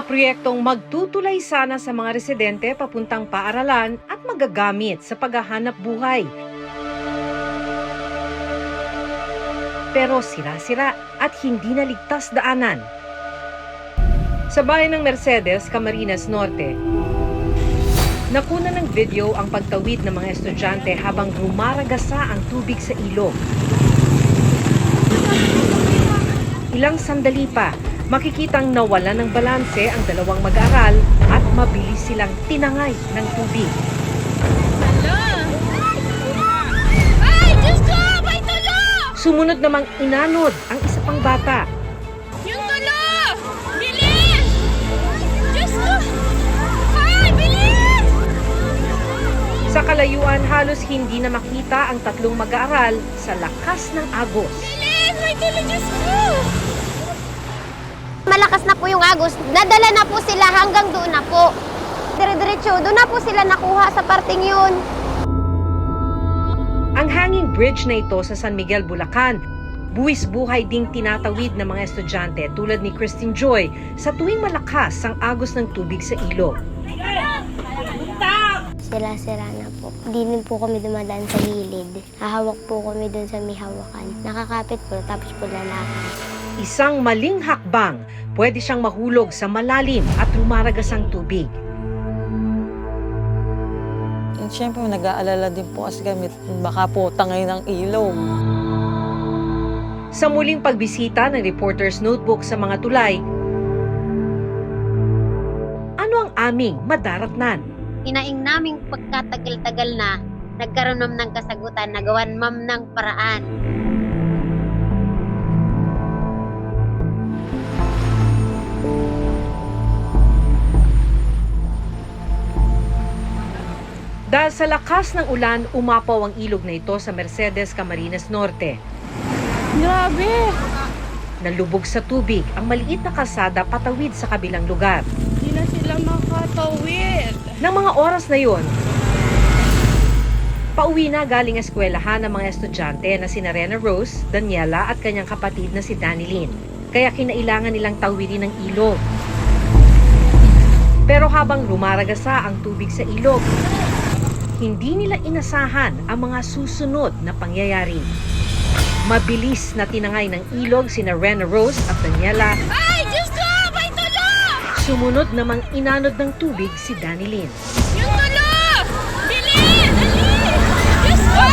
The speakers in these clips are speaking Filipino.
Proyektong magtutulay sana sa mga residente papuntang paaralan at magagamit sa paghahanap buhay. Pero sira-sira at hindi naligtas daanan. Sa bayan ng Mercedes, Camarines Norte, nakuna ng video ang pagtawid ng mga estudyante habang rumaragasa ang tubig sa ilog. Ilang sandali pa, makikitang nawalan ng balanse ang dalawang mag-aaral at mabilis silang tinangay ng tubig. Ay, Diyos ko! May tulo! Sumunod namang inanod ang isa pang bata. Yung tulo! Bilis! Diyos ko! Ay, bilis! Sa kalayuan, halos hindi na makita ang tatlong mag-aaral sa lakas ng agos. Bilis! May tulo, Diyos ko! Malakas na po yung agos, nadala na po sila hanggang doon na po. Dire-diretso, doon na po sila nakuha sa parting yun. Ang hanging bridge na ito sa San Miguel, Bulacan, buwis buhay ding tinatawid ng mga estudyante tulad ni Christine Joy sa tuwing malakas ang agos ng tubig sa ilog. Sila-sira na po. Hindi din po kami dumadaan sa gilid. Hahawak po kami doon sa may hawakan. Nakakapit po, tapos po lalakad. Isang maling hakbang, pwede siyang mahulog sa malalim at rumaragasang tubig. And syempre, nag-aalala din po kasi gamit, baka po tangay ng ilog. Sa muling pagbisita ng Reporter's Notebook sa mga tulay, ano ang aming madaratnan? Hinaing naming pagkatagal-tagal na, nagkaroon ma'am ng kasagutan, nagawan ma'am ng paraan. Dahil sa lakas ng ulan, umapaw ang ilog na ito sa Mercedes, Camarines Norte. Grabe! Nalubog sa tubig ang maliit na kalsada patawid sa kabilang lugar. Hindi na sila makatawid. Nang mga oras na yon, pauwi na galing eskwelahan ng mga estudyante na si Rena Rose, Daniela at kanyang kapatid na si Danilyn. Kaya kinailangan nilang tawidin ang ilog. Pero habang rumaragasa ang tubig sa ilog, hindi nila inasahan ang mga susunod na pangyayari. Mabilis na tinangay ng ilog sina Rena Rose at Daniela. Ay, Diyos ko! May tulo! Sumunod namang inanod ng tubig si Danilyn. Yung tulo! Bilis! Bilis! Diyos ko!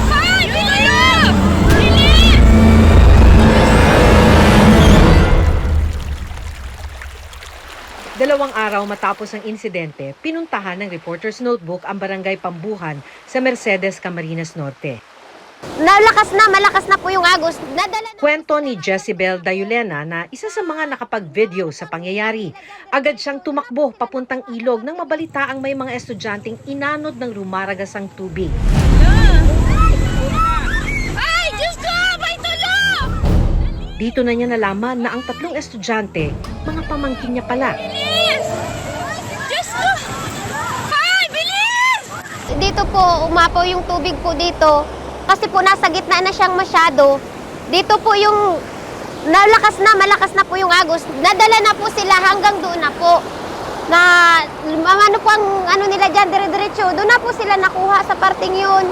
Ay, bilis! Bilis! Dalawang araw matapos ang insidente, pinuntahan ng Reporter's Notebook ang barangay Pambuhan sa Mercedes, Camarines Norte. Malakas na po yung agos. Nadala na... Kwento ni Jezebel Dayulena na isa sa mga nakapag-video sa pangyayari. Agad siyang tumakbo papuntang ilog nang mabalitaang may mga estudyanteng inanod ng rumaragasang tubig. Ay, Diyos ko! May tulo! Dito na niya nalaman na ang tatlong estudyante, mga pamangkin niya pala. Bilis! Diyos ko! Ay, bilis! Dito po, umapaw yung tubig po dito. Kasi po nasa gitna na siyang masyado. Dito po yung malakas na po yung agos. Nadala na po sila hanggang doon na po. Na ano po ang nila dyan, dire-diretso. Doon na po sila nakuha sa parting yun.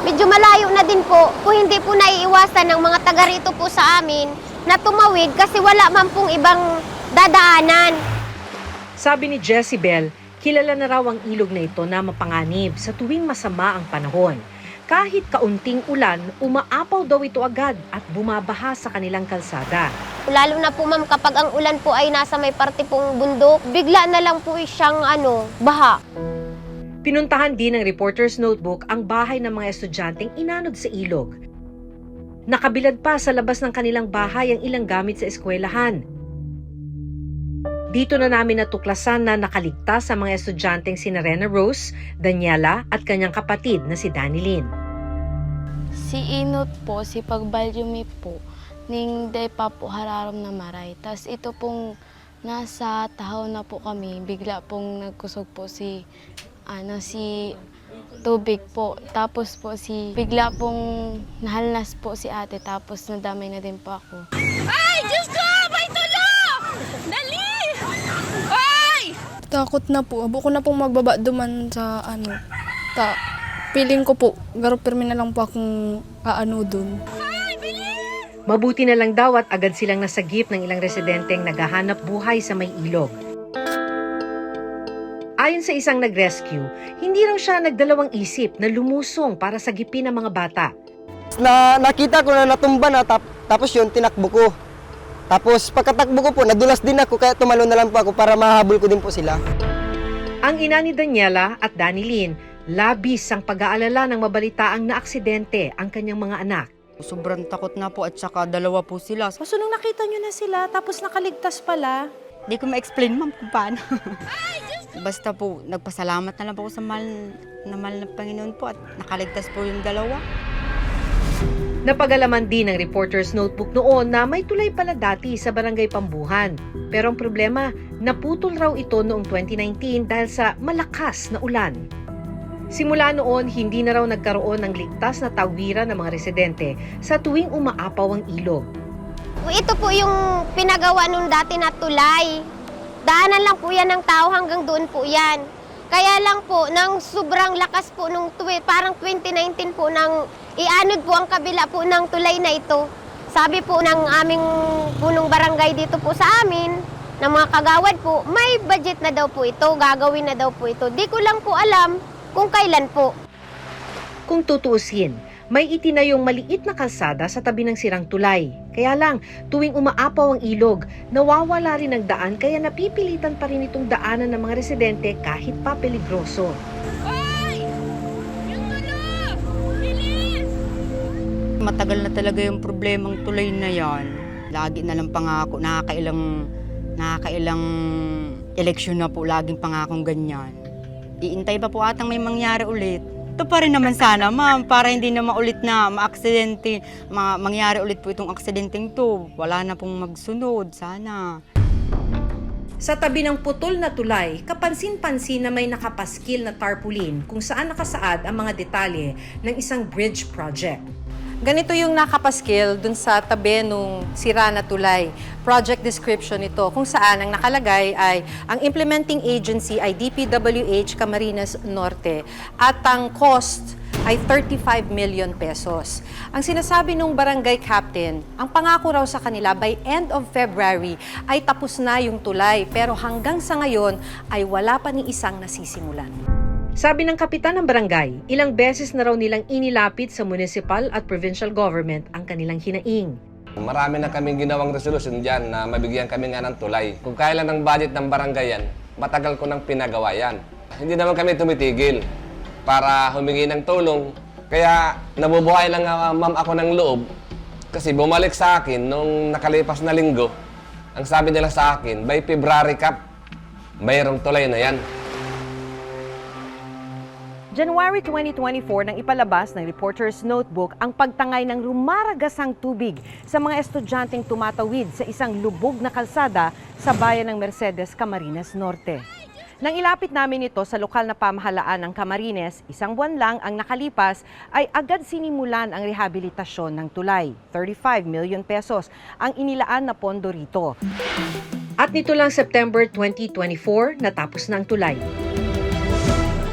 Medyo malayo na din po. Kung hindi po naiiwasan ng mga taga rito po sa amin na tumawid kasi wala man pong ibang dadaanan. Sabi ni Jezebel, kilala na raw ang ilog na ito na mapanganib sa tuwing masama ang panahon. Kahit kaunting ulan, umaapaw daw ito agad at bumabaha sa kanilang kalsada. Lalo na po ma'am kapag ang ulan po ay nasa may parte pong bundok, bigla na lang po siyang baha. Pinuntahan din ng Reporter's Notebook ang bahay ng mga estudyanteng inanod sa ilog. Nakabilad pa sa labas ng kanilang bahay ang ilang gamit sa eskwelahan. Dito na namin natuklasan na nakaligtas sa mga estudyanteng sina Rena Rose, Daniela at kanyang kapatid na si Danilyn. Si Inot po, si Pagbalyumi po, ning day pa po hararam na maray. Tas ito pong nasa tahaw na po kami, bigla pong nagkusog po si tubig po. Tapos po bigla pong nahalnas po si ate, tapos nadamay na din po ako. Ay, Diyos ko! May tulo! Dali! Takot na po. Abo ko na pong magbaba duman sa feeling ko po, garo permi na lang po akong dun. Mabuti na lang daw at agad silang nasagip ng ilang residenteng naghahanap buhay sa may ilog. Ayon sa isang nag-rescue, hindi raw siya nagdalawang isip na lumusong para sagipin ang mga bata. Nakita ko na natumba na, tapos yun, tinakbo ko. Tapos pagkatakbo ko po, nadulas din ako, kaya tumalon na lang po ako para mahabol ko din po sila. Ang ina ni Daniela at Danilyn, labis ang pag-aalala ng mabalitaang naaksidente ang kanyang mga anak. Sobrang takot na po at saka dalawa po sila. So nung nakita nyo na sila, tapos nakaligtas pala? Hindi ko ma-explain, ma'am, kung paano. Basta po, nagpasalamat na lang po ako sa mahal na Panginoon po at nakaligtas po yung dalawa. Napag-alaman din ng Reporter's Notebook noon na may tulay pala dati sa Barangay Pambuhan. Pero ang problema, naputol raw ito noong 2019 dahil sa malakas na ulan. Simula noon, hindi na raw nagkaroon ng ligtas na tawiran ng mga residente sa tuwing umaapaw ang ilog. Ito po yung pinagawa nung dati na tulay. Daanan lang po yan ng tao hanggang doon po yan. Kaya lang po, nang sobrang lakas po nung parang 2019 po, nang ianod po ang kabila po ng tulay na ito. Sabi po ng aming punong barangay dito po sa amin, ng mga kagawad po, may budget na daw po ito, gagawin na daw po ito. Di ko lang po alam kung kailan po. Kung tutuusin, may itinayong maliit na kalsada sa tabi ng sirang tulay. Kaya lang, tuwing umaapaw ang ilog, nawawala rin ang daan kaya napipilitan pa rin itong daanan ng mga residente kahit pa peligroso. Hoy! Yung tulo! Bilis! Matagal na talaga yung problemang tulay na yan. Lagi na lang pangako, nakakailang eleksyon na po, laging pangakong ganyan. Iintay pa po atang may mangyari ulit. Ito pa rin naman sana, ma'am, para hindi na maulit na maaksidente, mangyari ulit po itong aksidenteng to. Wala na pong magsunod, sana. Sa tabi ng putol na tulay, kapansin-pansin na may nakapaskil na tarpaulin kung saan nakasaad ang mga detalye ng isang bridge project. Ganito yung nakapaskil dun sa tabi nung sira na tulay. Project description ito kung saan ang nakalagay ay ang implementing agency ay DPWH Camarines Norte at ang cost ay 35 million pesos. Ang sinasabi nung barangay captain, ang pangako raw sa kanila by end of February ay tapos na yung tulay pero hanggang sa ngayon ay wala pa ni isang nasisimulan. Sabi ng kapitan ng barangay, ilang beses na raw nilang inilapit sa municipal at provincial government ang kanilang hinaing. Marami na kaming ginawang resolution dyan na mabigyan kami nga ng tulay. Kung kailan ng budget ng barangay yan, matagal ko nang pinagawa yan. Hindi naman kami tumitigil para humingi ng tulong. Kaya nabubuhay lang ma'am ako ng loob kasi bumalik sa akin nung nakalipas na linggo. Ang sabi nila sa akin, by February Cap, mayroong tulay na yan. January 2024 nang ipalabas ng Reporter's Notebook ang pagtangay ng rumaragasang tubig sa mga estudyanteng tumatawid sa isang lubog na kalsada sa bayan ng Mercedes, Camarines Norte. Nang ilapit namin ito sa lokal na pamahalaan ng Camarines, isang buwan lang ang nakalipas ay agad sinimulan ang rehabilitasyon ng tulay. 35 million pesos ang inilaan na pondo rito. At nito lang September 2024, natapos na ang tulay.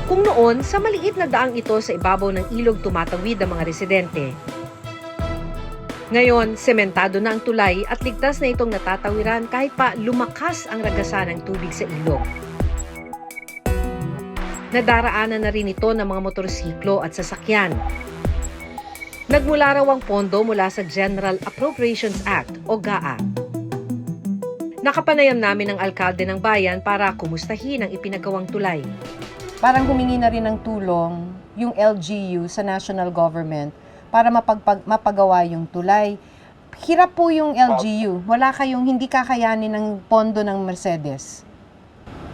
Kung noon, sa maliit na daang ito sa ibabaw ng ilog tumatawid ang mga residente. Ngayon, sementado na ang tulay at ligtas na itong natatawiran kahit pa lumakas ang ragasan ng tubig sa ilog. Nadaraanan na rin ito ng mga motorsiklo at sasakyan. Nagmula raw ang pondo mula sa General Appropriations Act o GAA. Nakapanayam namin ang alkalde ng bayan para kumustahin ang ipinagawang tulay. Parang humingi na rin ng tulong yung LGU sa national government para mapagawa yung tulay. Hirap po yung LGU. Wala kayong hindi kakayanin ng pondo ng Mercedes.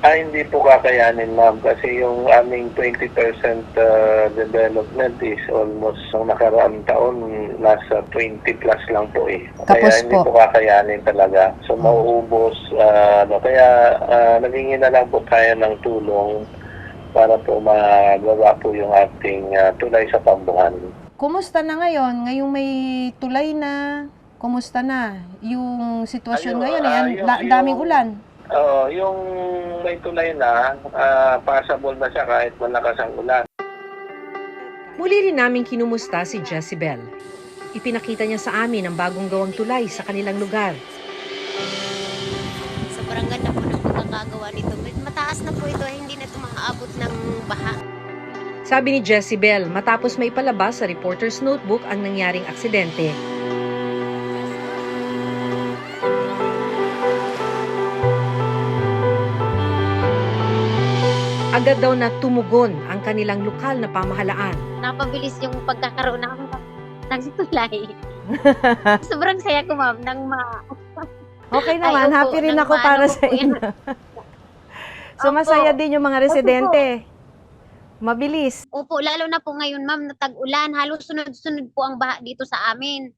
Hindi po kakayanin, ma'am, kasi yung aming 20% development is almost ang nakaraang taon, nasa 20 plus lang po eh. Kaya hindi po kakayanin talaga. So mauubos, kaya nagingin na lang po tayo ng tulong para po magawa po yung ating tulay sa Pambuhan. Kumusta na ngayon? Ngayong may tulay na, kumusta na? Yung sitwasyon ngayon, daming ulan. Oo, yung may tulay na, passable na siya kahit malakas ang ulan. Muli rin namin kinumusta si Jezebel. Ipinakita niya sa amin ang bagong gawang tulay sa kanilang lugar. Sobrang ganda po ng pagkakagawa nito. Mataas na po ito, hindi na ito maaabot ng baha. Sabi ni Jezebel, matapos maipalabas sa reporter's notebook ang nangyaring aksidente. Agad daw na tumugon ang kanilang lokal na pamahalaan. Napabilis yung pagkakaroon ng tulay. Sobrang saya ko, ma'am, Okay Ay, naman, opo, happy rin nang ako para maano sa po yan. inyo. So Opo. masaya din yung mga residente. Mabilis. Opo, lalo na po ngayon, ma'am, na tag-ulan. Halos sunod-sunod po ang baha dito sa amin.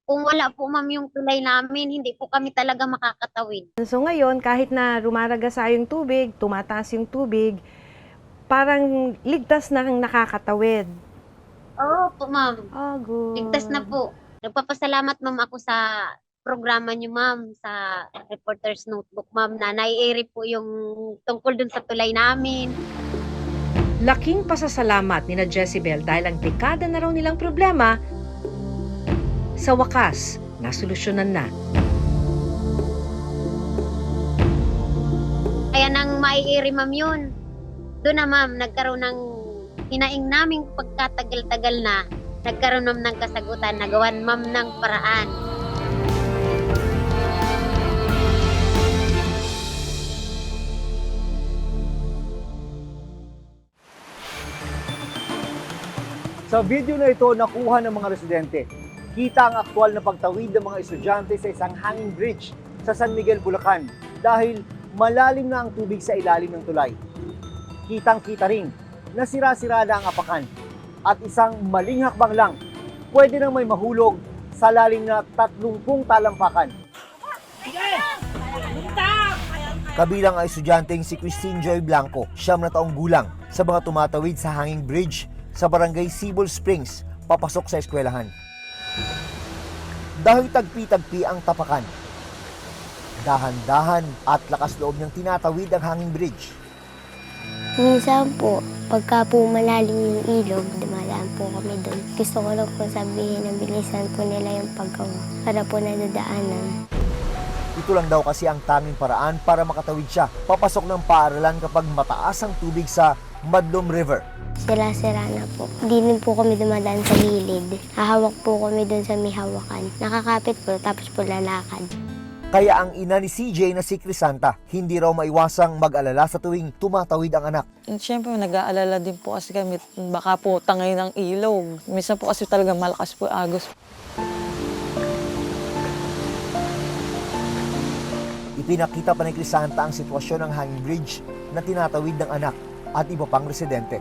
Kung wala po, ma'am, yung tulay namin, hindi po kami talaga makakatawid. So ngayon, kahit na rumaragasa yung tubig, tumataas yung tubig, parang ligtas na ang nakakatawid. Opo, ma'am. Oh, good. Ligtas na po. Nagpapasalamat, ma'am, ako sa programa niyo, ma'am, sa Reporter's Notebook, ma'am, na nai-air po yung tungkol dun sa tulay namin. Laking pasasalamat ni na Jezebel dahil ang dekada na raw nilang problema, sa wakas, nasolusyonan na. Kaya nang mai-air, ma'am, yun, doon na, ma'am, nagkaroon ng hinaing naming pagkatagal-tagal na, nagkaroon, ma'am, ng kasagutan, nagawan, ma'am, ng paraan. Sa video na ito, nakuha ng mga residente. Kita ang aktwal na pagtawid ng mga estudyante sa isang hanging bridge sa San Miguel, Bulacan dahil malalim na ang tubig sa ilalim ng tulay. Kitang-kita rin na sira-sira na ang apakan at isang maling hakbang lang pwede nang may mahulog sa lalim na 30 talampakan. Kabilang ang estudyanteng si Christine Joy Blanco, 9 na taong gulang, sa mga tumatawid sa hanging bridge sa barangay Sibol Springs, papasok sa eskwelahan. Dahil tagpi-tagpi ang tapakan, dahan-dahan at lakas loob niyang tinatawid ang hanging bridge. Minsan po, pagka po malalim yung ilog, dumadaan po kami doon. Gusto ko lang po sabihin na bilisan po nila yung paggawa para po nadadaanan. Ito lang daw kasi ang tanging paraan para makatawid siya papasok ng paaralan kapag mataas ang tubig sa Madlum River. Sira-sira na po. Hindi din po kami dumadaan sa gilid. Hahawak po kami doon sa may hawakan. Nakakapit po, tapos po lalakad. Kaya ang ina ni CJ na si Crisanta, hindi raw maiwasang mag-alala sa tuwing tumatawid ang anak. Siyempre, nag-aalala din po kasi kami, baka po tangay ng ilog. Minsan po kasi talaga malakas po agos. Ipinakita pa ni Crisanta ang sitwasyon ng hanging bridge na tinatawid ng anak at iba pang residente.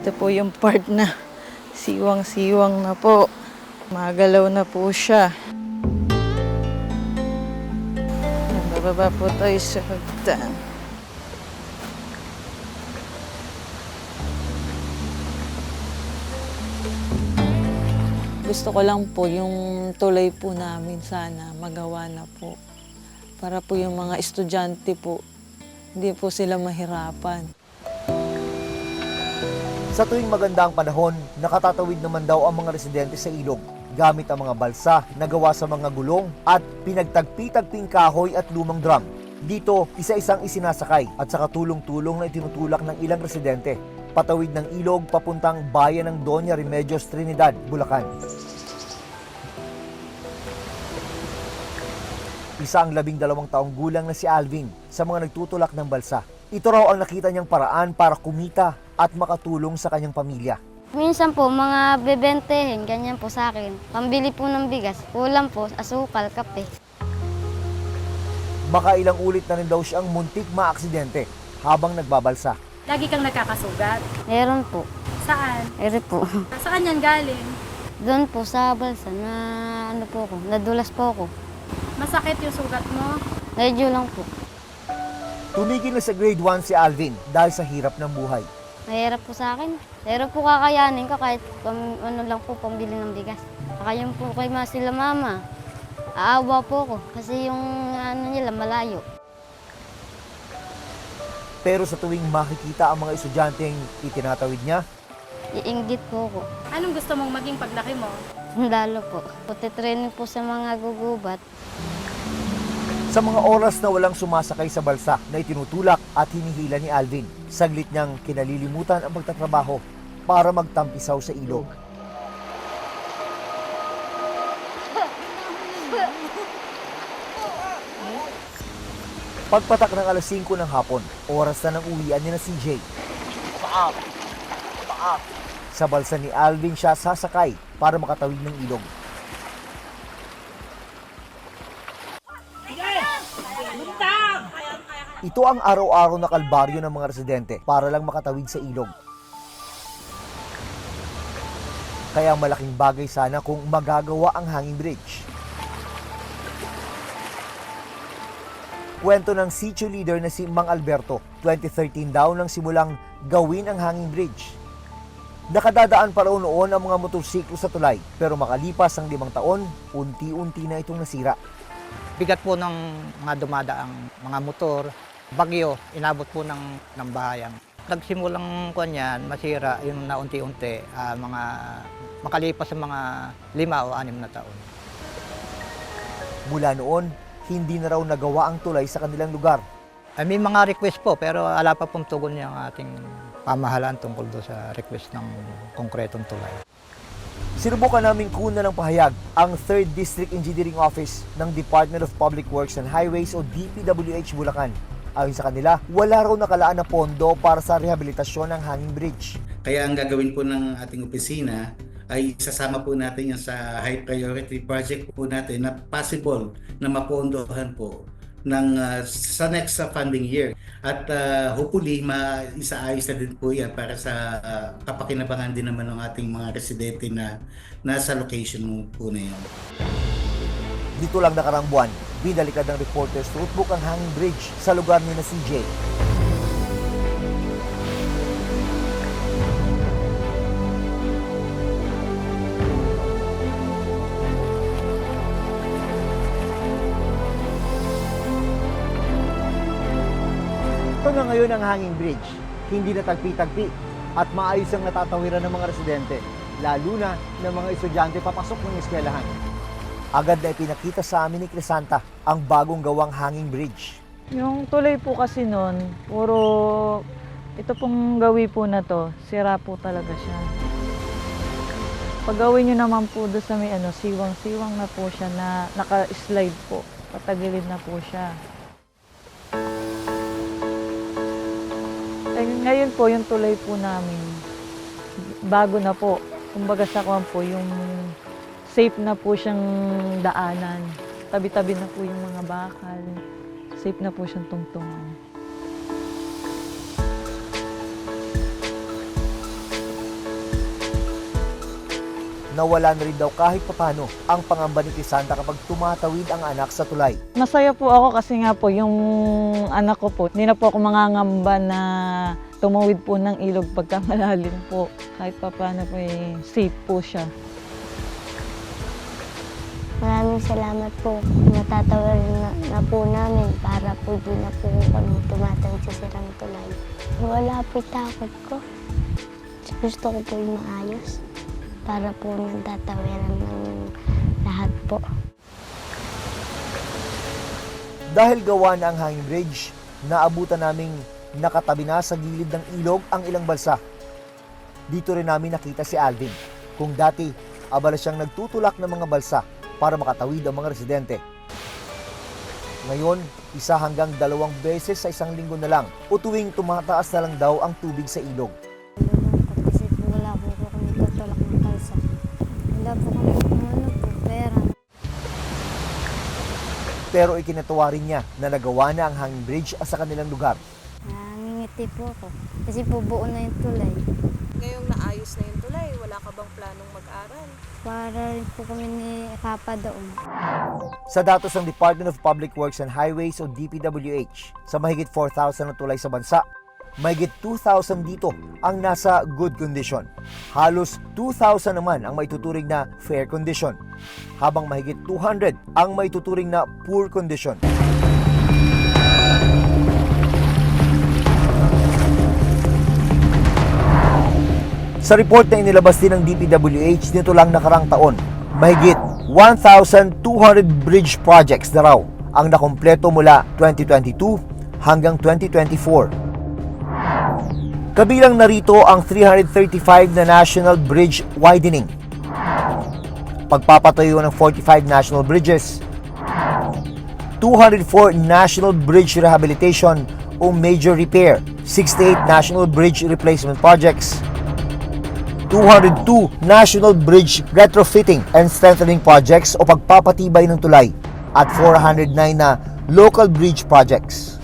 Ito po yung part na siwang-siwang na po. Magalaw na po siya. Bababa po tayo sa hagdan. Gusto ko lang po yung tulay po namin sana magawa na po. Para po yung mga estudyante po, hindi po sila mahirapan. Sa tuwing maganda ang panahon, nakatatawid naman daw ang mga residente sa ilog gamit ang mga balsa na gawa sa mga gulong at pinagtagpi-tagping kahoy at lumang drum. Dito, isa-isang isinasakay at sa katulong-tulong na itinutulak ng ilang residente. Patawid ng ilog papuntang bayan ng Doña Remedios Trinidad, Bulacan. Isa ang 12 taong gulang na si Alvin sa mga nagtutulak ng balsa. Ito raw ang nakita niyang paraan para kumita at makatulong sa kanyang pamilya. Minsan po, mga bebentehin, ganyan po sa akin. Pambili po ng bigas, ulam po, asukal, kape. Makailang ulit na rin daw siyang muntik maaksidente habang nagbabalsa. Lagi kang nakakasugat. Meron po. Saan? Meron po. Saan yan galing? Doon po sa balsa na ano po ako, nadulas po ako. Masakit yung sugat mo? Medyo lang po. Tumigil na sa grade 1 si Alvin dahil sa hirap ng buhay. Mahirap po sa akin. Pero po kakayanin ko kahit ano lang po pambili ng bigas. Saka yung po kay sila mama, aawa po ako kasi yung nila malayo. Pero sa tuwing makikita ang mga estudyanteng itinatawid niya, Iinggit po ako. Anong gusto mong maging paglaki mo? Lalo po. Puti-training po sa mga gugubat. sa mga oras na walang sumasakay sa balsa na itinutulak at hinihila ni Alvin, saglit niyang kinalilimutan ang pagtatrabaho para magtampisaw sa ilog. Pagpatak ng alas 5 ng hapon, oras na ng uwian ni na CJ. Sa balsa ni Alvin siya sasakay para makatawid ng ilog. Ito ang araw-araw na kalbaryo ng mga residente para lang makatawid sa ilog. Kaya malaking bagay sana kung magagawa ang hanging bridge. Kwento ng sitio leader na si Mang Alberto, 2013 daw nang simulang gawin ang hanging bridge. Nakadadaan pa raw noon ang mga motorsiklo sa tulay, pero makalipas ang 5 taon, unti-unti na itong nasira. Bigat po ng mga dumadaang mga motor, bagyo, inabot po ng bahayan. Nagsimulang masira yung na unti-unti, mga makalipas sa mga 5 o 6 na taon. Mula noon, hindi na raw nagawa ang tulay sa kanilang lugar. May mga request po pero wala pa pong tugon yung ating pamahalaan tungkol do sa request ng konkretong tulay. Sinubukan namin kunan ng pahayag ang 3rd District Engineering Office ng Department of Public Works and Highways o DPWH Bulacan. Ayon sa kanila, wala raw nakalaan na pondo para sa rehabilitasyon ng hanging bridge. Kaya ang gagawin po ng ating opisina ay isasama po natin yan sa high priority project po natin na possible na mapondohan po ng sa next funding year. At hopefully, isaayos na din po yan para sa kapakinabangan din naman ng ating mga residente na nasa location po na yan. Dito lang nakarang buwan, binalikad ng Reporters Rootebook ang hanging bridge sa lugar ni na CJ. Ito na ngayon ang hanging bridge, hindi na tagpi-tagpi at maayos ang natatawiran ng mga residente, lalo na ng mga estudyante papasok ng eskwelahan. Agad na ipinakita sa amin ni Crisanta ang bagong gawang hanging bridge. Yung tulay po kasi noon, puro ito pong gawi po na to, sira po talaga siya. Pag gawin nyo naman po doon sa may siwang-siwang na po siya na naka-slide po, patagilid na po siya. Ngayon po, yung tulay po namin, bago na po. Kumbaga sa kuwan po, yung safe na po siyang daanan. Tabi-tabi na po yung mga bakal. Safe na po siyang tungtungan. Nawala na rin daw kahit papano ang pangamba ni Crisanta kapag tumatawid ang anak sa tulay. Masaya po ako kasi nga po yung anak ko po, hindi na po ako mangangamba na tumawid po ng ilog pagka malalim po. Kahit papano po safe po siya. Maraming salamat po. Matatawarin na po namin para po di na po kami tumatang sa sirang tulay. Wala po takot ko. Gusto ko po yung maayos para po nagtatawiran ng lahat po. Dahil gawa na ang hanging bridge, naabutan naming nakatabi na sa gilid ng ilog ang ilang balsa. Dito rin namin nakita si Alvin, kung dati abala siyang nagtutulak ng mga balsa para makatawid ang mga residente. Ngayon, 1 hanggang 2 beses sa isang linggo na lang o tuwing tumataas na lang daw ang tubig sa ilog. Kasi po wala po kami tutulak ng kalsa. Wala po kami pera. Pero ikinatuwa rin niya na nagawa na ang hanging bridge sa kanilang lugar. Nangingiti po ako kasi po buo na yung tulay. Ngayong naayos na yung tulay, wala ka bang planong mag-aral? Para rin po kami ni Papa doon. Sa datos ng Department of Public Works and Highways o DPWH, sa mahigit 4,000 na tulay sa bansa, Mahigit 2,000 dito ang nasa good condition. Halos 2,000 naman ang maituturing na fair condition, habang mahigit 200 ang maituturing na poor condition. Sa report na inilabas din ng DPWH nito lang nakarang taon, mahigit 1,200 bridge projects na raw ang nakumpleto mula 2022 hanggang 2024. Kabilang narito ang 335 na national bridge widening, pagpapatayo ng 45 national bridges, 204 national bridge rehabilitation o major repair, 68 national bridge replacement projects, 202 national bridge retrofitting and strengthening projects o pagpapatibay ng tulay, at 409 na local bridge projects.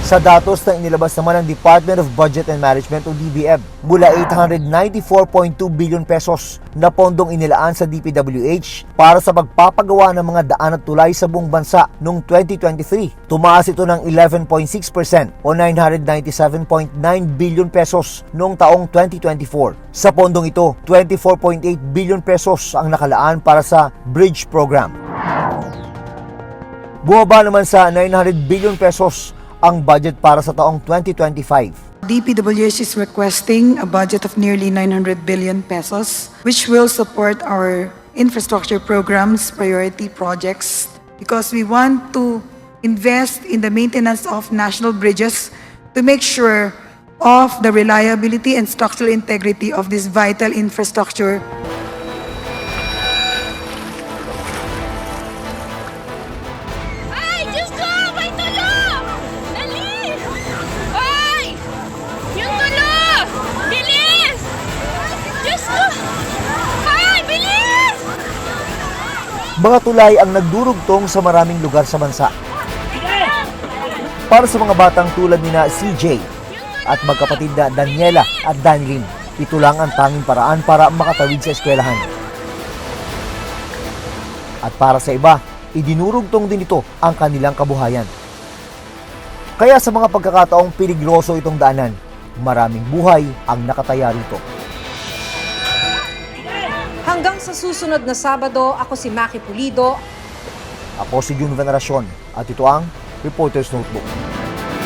Sa datos na inilabas naman ng Department of Budget and Management o DBM, mula 894.2 billion pesos na pondong inilaan sa DPWH para sa pagpapagawa ng mga daan at tulay sa buong bansa noong 2023. Tumaas ito ng 11.6% o 997.9 billion pesos noong taong 2024. Sa pondong ito, 24.8 billion pesos ang nakalaan para sa bridge program. Bumaba naman sa 900 billion pesos ang budget para sa taong 2025. DPWH is requesting a budget of nearly 900 billion pesos, which will support our infrastructure programs, priority projects, because we want to invest in the maintenance of national bridges to make sure of the reliability and structural integrity of this vital infrastructure. Ay, Diyos ko! May tulo! Dali! Ay! Yung tulo! Bilis! Diyos ko! Ay, bilis! Mga tulay ang nagdurugtong sa maraming lugar sa bansa. Para sa mga batang tulad ni na CJ at magkapatid na Daniela at Danlin, ito lang ang tanging paraan para makatawid sa eskwelahan. At para sa iba, idinurugtong din ito ang kanilang kabuhayan. Kaya sa mga pagkakataong peligroso itong daanan, maraming buhay ang nakataya rito. Hanggang sa susunod na Sabado, ako si Maki Pulido. Ako si Jun Veneracion at ito ang Reporter's Notebook.